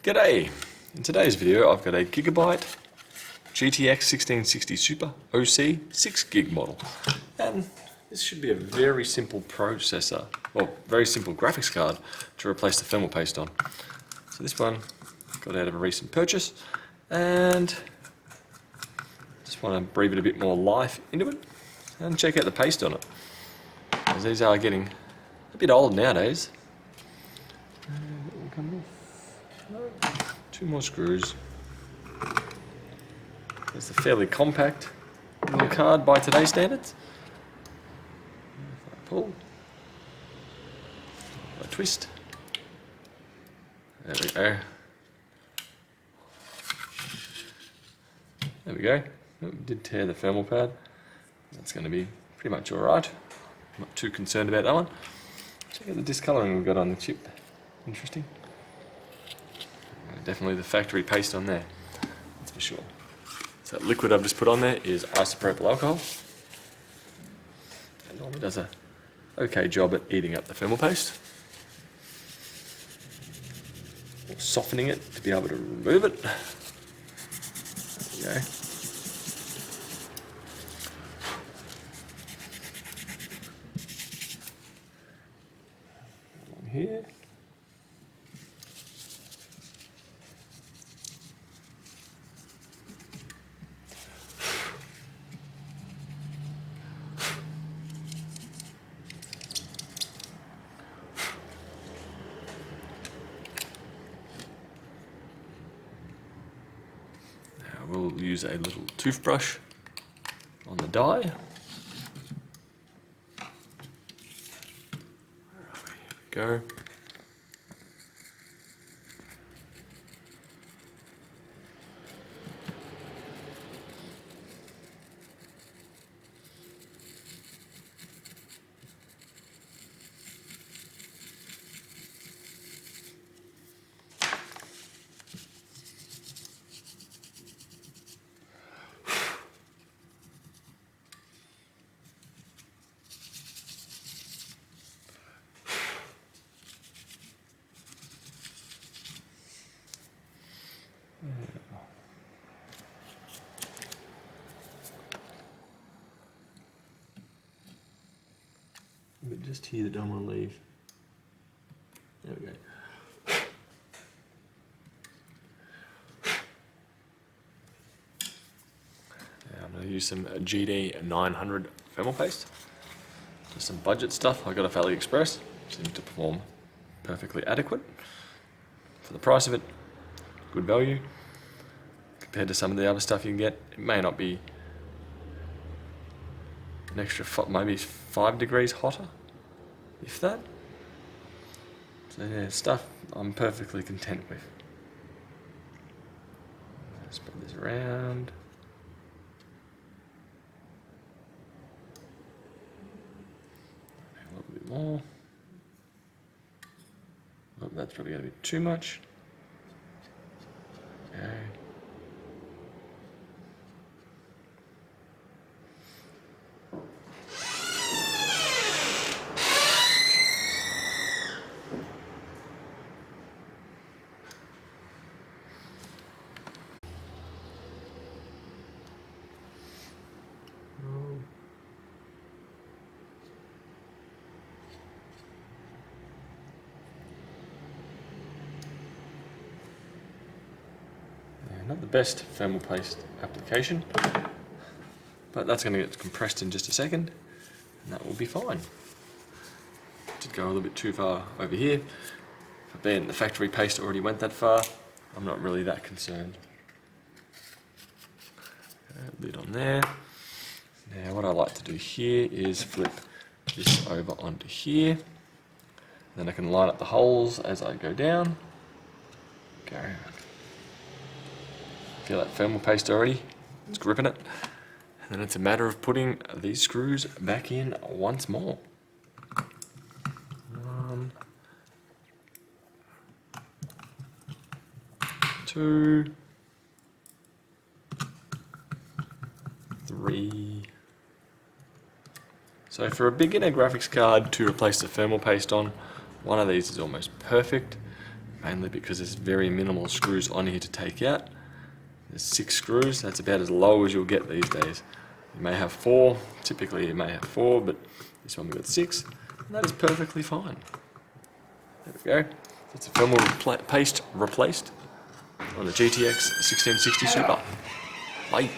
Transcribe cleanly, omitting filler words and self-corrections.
G'day! In today's video I've got a Gigabyte GTX 1660 Super OC 6GB model, and this should be a very simple processor, well, very simple graphics card to replace the thermal paste on. So this one got out of a recent purchase, and just want to breathe it a bit more life into it and check out the paste on it, as these are getting a bit old nowadays. Two more screws. It's a fairly compact little card by today's standards. If I pull, I twist. There we go. There we go. Oh, we did tear the thermal pad. That's going to be pretty much alright. Not too concerned about that one. Check out the discolouring we've got on the chip. Interesting. Definitely the factory paste on there, that's for sure. So that liquid I've just put on there is isopropyl alcohol. It normally does a okay job at eating up the thermal paste, or softening it to be able to remove it. There we go. Along here. We'll use a little toothbrush on the die. Here we go. But just here that don't want to leave. There we go. Now I'm going to use some GD 900 thermal paste. Just some budget stuff I got off AliExpress. Seems to perform perfectly adequate for the price of it. Good value compared to some of the other stuff you can get. It may not be an extra, maybe 5 degrees hotter, if that. So yeah, stuff I'm perfectly content with. Spread this around. A little bit more. Oh, that's probably going to be too much. Okay. Not the best thermal paste application, but that's going to get compressed in just a second, and that will be fine. Did go a little bit too far over here, but being the factory paste already went that far, I'm not really that concerned. Lid on there. Now what I like to do here is flip this over onto here, then I can line up the holes as I go down. Go. Feel that thermal paste already, it's gripping it, and then it's a matter of putting these screws back in once more. 1, 2, 3. So for a beginner graphics card to replace the thermal paste on, one of these is almost perfect. mainly because there's very minimal screws on here to take out. There's 6 screws, that's about as low as you'll get these days. You may have 4, typically you may have 4, but this one we've got 6, and that is perfectly fine. There we go. That's a thermal paste replaced on the GTX 1660 Super. Bye.